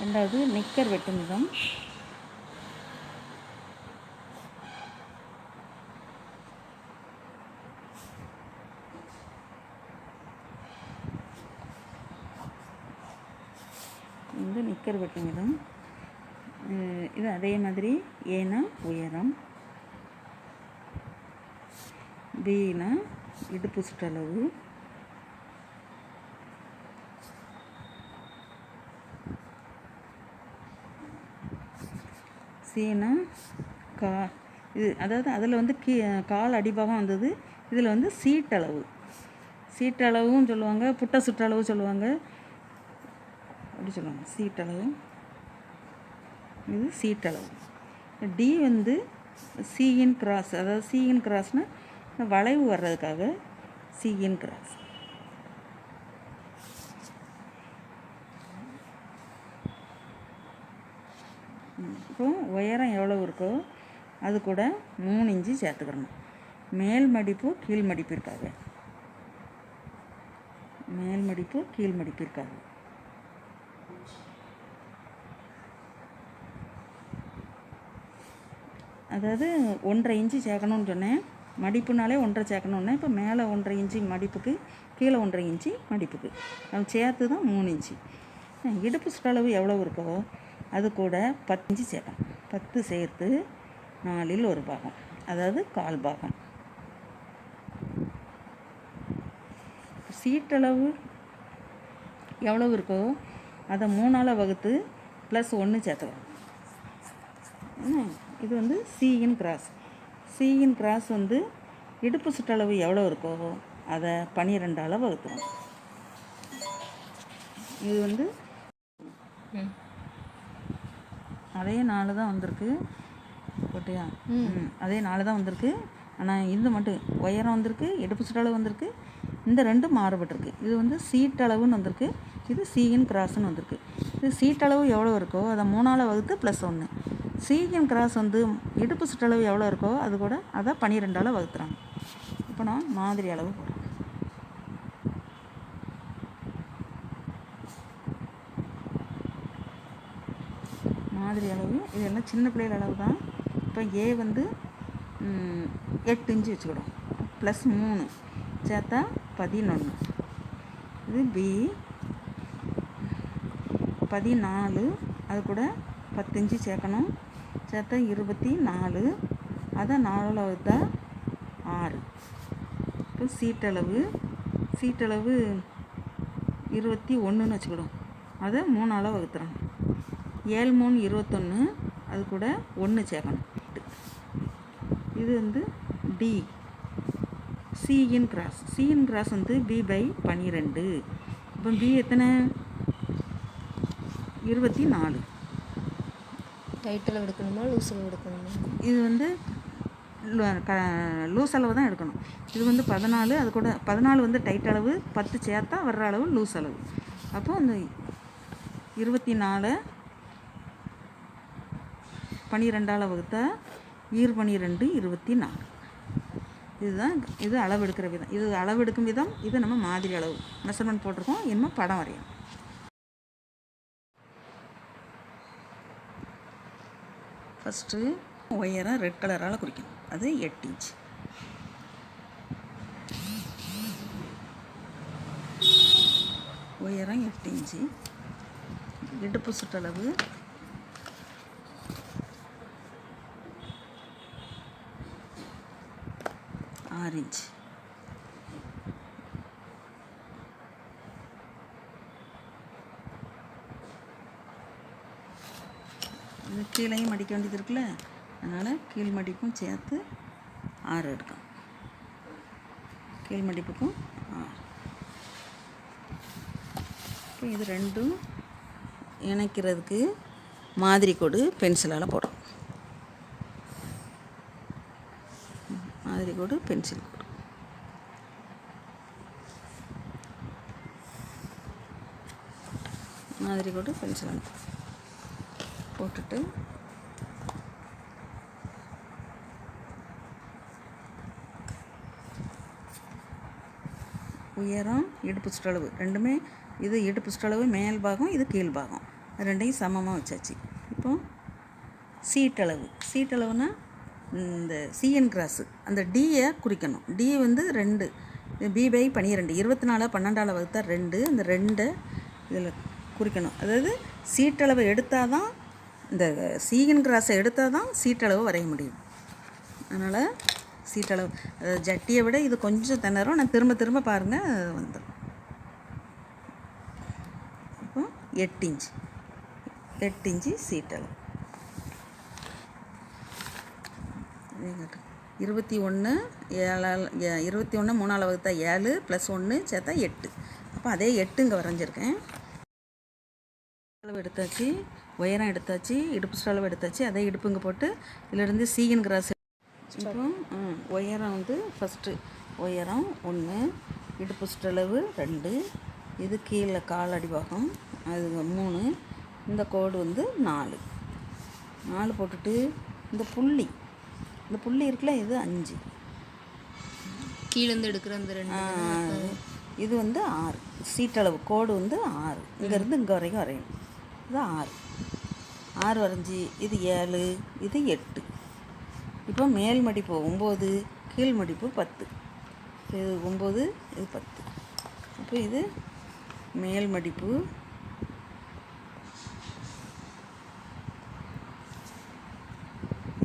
ரெண்டாவது நிக்கர் வெட்டும் விதம். வந்து நிக்கர் வெட்டும் விதம். இது அதே மாதிரி ஏனா உயரம், பினா இடுப்பு சுற்றளவு, சீனா இது அதாவது அதில் வந்து கால் அடிபாகம் வந்தது. இதில் வந்து சீட்டளவும் சொல்லுவாங்க, புட்ட சுற்றளவு சொல்லுவாங்க, அப்படி சொல்லுவாங்க. சீட்டளவு, இது சீட்டளவு. டி வந்து சியின் கிராஸ், அதாவது சியின் கிராஸ்னால் வளைவு வர்றதுக்காக சியின் கிராஸ். இப்போ உயரம் எவ்வளோ இருக்கோ அது கூட 3 இன்ச்சு சேர்த்துக்கிறணும். மேல் மடிப்பு கீழ் மடிப்பிற்காக, மேல் மடிப்பு கீழ் மடிப்பிற்காக. அதாவது 1.5 இன்ச்சு சேர்க்கணும்னு சொன்னேன். மடிப்புனாலே 1.5 சேர்க்கணுன்னே. இப்போ மேலே 1.5 இன்ச்சு மடிப்புக்கு, கீழே 1.5 இன்ச்சு மடிப்புக்கு, நம்ம சேர்த்து தான் 3 இன்ச்சு. இடுப்பு சுற்றளவு எவ்வளோ இருக்கோ அது கூட 10 இன்ச்சு சேர்க்கணும். 10 சேர்த்து 4ல் 1 பாகம், அதாவது கால் பாகம். சீட்டளவு எவ்வளவு இருக்கோ அதை 3ஆல் வகுத்து +1 சேர்த்துக்கணும். இது வந்து சியின் கிராஸ். சியின் கிராஸ் வந்து இடுப்பு சுற்றளவு எவ்வளோ இருக்கோ அதை 12ஆல் வகுத்துக்கணும். இது வந்து அதே 4 தான் வந்திருக்கு. போட்டியா? அதே 4 தான் வந்திருக்கு. ஆனால் இது மட்டும் உயரம் வந்திருக்கு, இடுப்பு சுற்றளவு வந்திருக்கு. இந்த ரெண்டும் மாறுபட்டிருக்கு. இது வந்து சீட்டளவுன்னு வந்திருக்கு, இது சியின் கிராஸ்ன்னு வந்திருக்கு. இது சீட்டளவு எவ்வளோ இருக்கோ அதை 3ஆல் வகுத்து +1. சியின் கிராஸ் வந்து இடுப்பு சுற்றளவு எவ்வளோ இருக்கோ அது கூட அதை 12ஆல் வகுத்துறாங்க. இப்போ நான் மாதிரி அளவு போடுறேன். மாதிரி அளவு இதெல்லாம் சின்ன பிள்ளைகள் அளவு தான். இப்போ ஏ வந்து 8 இன்ச்சு வச்சுக்கிடும். +3 சேர்த்தா 11. இது பி 14, அது கூட 10 இன்ச்சு சேர்க்கணும். சேர்த்தா 24, அதை 4ஆல் வகுத்தா 6. இப்போ சீட்டளவு 21ன்னு வச்சுக்கிடும். அதை 3ஆல் வகுத்துறோம். 7 3 21, அது கூட 1 சேர்க்கணும். இது வந்து டி சியின் கிராஸ். சியின் கிராஸ் வந்து B/12. இப்போ பி எத்தனை? 24. டைட் அளவு எடுக்கணுமா லூஸ் அளவு எடுக்கணுமா? இது வந்து லூஸ் அளவு தான் எடுக்கணும். இது வந்து 14, அது கூட 14 வந்து டைட் அளவு, 10 சேர்த்தா வர்ற அளவு லூஸ் அளவு. அப்போ அந்த 24 12ஆல் வகுத்தா 12 24. இதுதான் இது அளவு எடுக்கிற விதம். இது அளவு எடுக்கும் விதம். இது நம்ம மாதிரி அளவு மெஷர்மெண்ட் போட்டிருக்கோம். இன்னும் படம் வரையணும். ஃபஸ்ட்டு உயரம் ரெட் கலரால் குறிக்கணும். அது 8 இன்ச். உயரம் 8 இன்ச்சு. இடுப்பு சுற்றளவு 6 இன்ச். இது கீழையும் மடிக்க வேண்டியது இருக்குல்ல, அதனால் கீழ் மடிப்பும் சேர்த்து 6 எடுக்கும். கீழ் மடிப்புக்கும் 6. இப்போ இது ரெண்டும் இணைக்கிறதுக்கு மாதிரி கோடு பென்சிலால் போடும். மாதிரி கோடு பென்சில் கோடு. மாதிரி கோடு பென்சிலால் போட்டுட்டு உயரம் இடுப்பு சுற்றளவு ரெண்டுமே. இது இடுப்பு சுற்றளவு மேல் பாகம், இது கீழ் பாகம். ரெண்டையும் சமமாக வச்சாச்சு. இப்போ சீட்டளவுனா இந்த சிஎன் கிராஸு அந்த டியை குறிக்கணும். டி வந்து 2 B/12 24 12ஆல் வகுத்தா 2 அந்த 2 இதில் குறிக்கணும். அதாவது சீட்டளவை எடுத்தால் தான் இந்த சிஎன் கிராஸை எடுத்தால் தான் சீட்டளவு வரைய முடியும். அதனால் சீட்டளவு ஜட்டியை விட இது கொஞ்சம் திணறும். நான் திரும்ப திரும்ப பாருங்கள் வந்துடும். இப்போ 8 இன்ச்சு சீட்டளவு 21 3ஆல் வகுத்தா 7 + 1 சேர்த்தா 8. அப்போ அதே 8 இங்கே வரைஞ்சிருக்கேன். அளவு எடுத்தாச்சு, உயரம் எடுத்தாச்சு, இடுப்பு சுற்றளவு எடுத்தாச்சு. அதே இடுப்பு இங்கே போட்டு இதிலிருந்து சிஎன் கிராஸ். இப்போ உயரம் வந்து ஃபஸ்ட்டு உயரம் 1, இடுப்பு சுற்றளவு 2, இது கீழே கால் அடிபாகம் அது 3, இந்த கோடு வந்து 4 போட்டுட்டு இந்த புள்ளி இருக்குல்ல இது 5, கீழேருந்து எடுக்கிற அந்த 2 இது வந்து 6. சீட்டளவு கோடு வந்து 6, இங்கேருந்து இங்கே வரைக்கும் வரையணும். இது 6 வரைஞ்சி இது 7, இது 8. இப்போ மேல் மடிப்பு 9, கீழ் மடிப்பு 10. இது 9, இது 10. அப்போ இது மேல் மடிப்பு,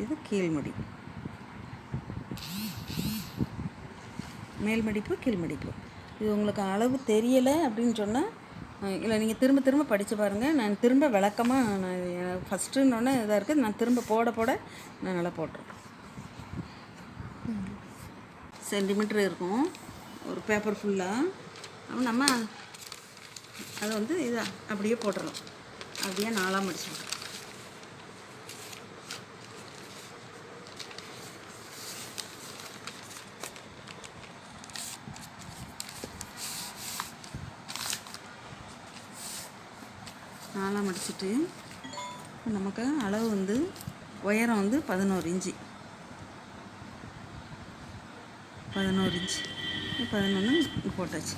இது கீழ் மடிப்பு. மேல் மடிப்பு கீழ் மடிப்பு. இது உங்களுக்கு அளவு தெரியலை அப்படின்னு சொன்னால் இல்லை நீங்கள் திரும்ப திரும்ப படித்து பாருங்கள். நான் திரும்ப விளக்கமாக நான் ஃபஸ்ட்டுன்னொன்னே இதாக இருக்குது. நான் திரும்ப போட நான் நல்லா போட்டுருக்கேன். சென்டிமீட்டர் இருக்கும் ஒரு பேப்பர் ஃபுல்லாக. அப்போ நம்ம அதை வந்து இதை அப்படியே போட்டுடலாம். அப்படியே 4ஆக மடிச்சிடலாம். மடிச்சுட்டு நமக்கு அளவு வந்து உயரம் வந்து 11 இன்ச்சு 11 போட்டாச்சு.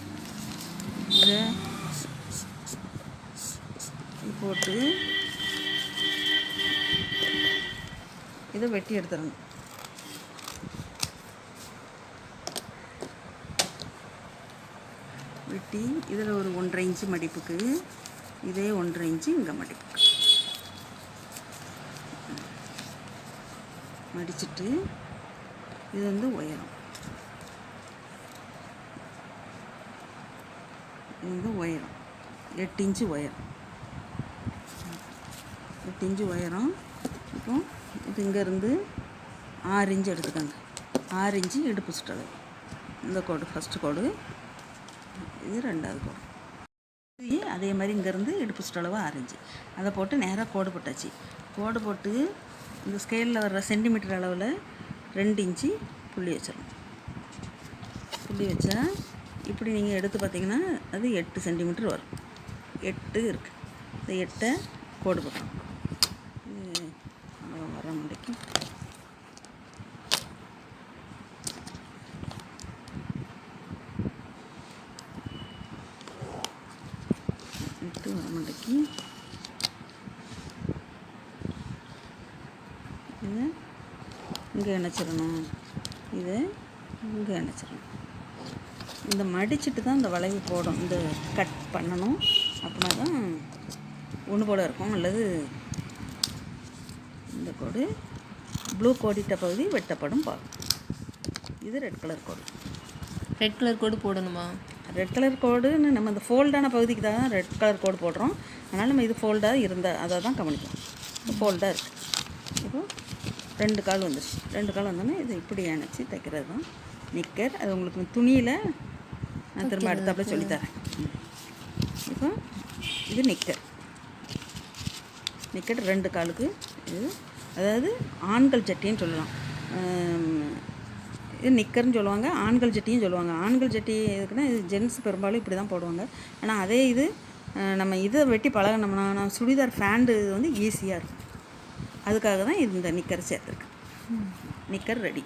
இதை போட்டு இதை வெட்டி எடுத்துடணும். வெட்டி இதில் ஒரு 1.5 இன்ச்சு மடிப்புக்கு இதே 1.5 இன்ச்சு இங்கே மடிச்சுட்டு இது வந்து உயரம், இது வந்து உயரம் 8 இன்ச்சு உயரம். 8 இன்ச்சு உயரம். இப்போ இது இங்கேருந்து 6 இன்ச்சு எடுத்துக்கோங்க. 6 இன்ச்சு இடுப்பு சுற்றளவு. இந்த கோடு ஃபஸ்ட்டு கோடு, இது 2வது கோடு. அதே மாதிரி இங்கேருந்து இடுப்பு சுற்றளவு 6 இன்ச்சு. அதை போட்டு நேராக கோடு போட்டாச்சு. கோடு போட்டு இந்த ஸ்கேலில் வர்ற சென்டிமீட்டர் அளவில் 2 இன்ச்சு புள்ளி வச்சிடணும். புள்ளி வச்சா இப்படி நீங்கள் எடுத்து பார்த்தீங்கன்னா அது 8 சென்டிமீட்டர் வரும். 8 இருக்குது. இந்த 8 கோடு போட்டோம். வர முடிக்கு வரமாட்டேக்கு இதை இங்கே இணைச்சிடணும். இதை இங்கே இணைச்சிடணும். இந்த மடிச்சுட்டு தான் இந்த வளைவு போடும். இந்த கட் பண்ணணும். அப்படின்னா தான் ஒன்று போல் இருக்கும். அல்லது இந்த கோடு ப்ளூ கோடிட்ட பகுதி வெட்டப்படும் பாகம். இது ரெட் கலர் கோடு. ரெட் கலர் கோடு போடணுமா? ரெட் கலர் கோடுன்னு நம்ம இந்த ஃபோல்டான பகுதிக்கு தான் ரெட் கலர் கோடு போடுறோம். அதனால் நம்ம இது ஃபோல்டாக இருந்தால் அதை தான் கவனிக்கும். ஃபோல்டாக இருக்குது. இப்போ 2 கால் வந்துடுச்சு. 2 கால் வந்தோன்னே இதை இப்படி அணைச்சி தைக்கிறது தான் நிக்கர். அது உங்களுக்கு துணியில் நான் திரும்ப அடுத்தாப்புல சொல்லித்தரேன். இப்போ இது நிக்கர். 2 காலுக்கு இது, அதாவது ஆண்கள் ஜட்டின்னு சொல்லலாம். இது நிக்கர்னு சொல்லுவாங்க, ஆண்கள் ஜட்டியும் சொல்லுவாங்க. ஆண்கள் ஜட்டி எதுக்குன்னா இது ஜென்ஸ் பெரும்பாலும் இப்படி தான் போடுவாங்க. ஆனால் அதே இது நம்ம இதை வெட்டி பழகினோம்னா நான் சுடிதார் ஃபேண்டு இது வந்து ஈஸியாக இருக்கும். அதுக்காக தான் இந்த நிக்கர் சேர்த்துருக்கு. Knicker ready.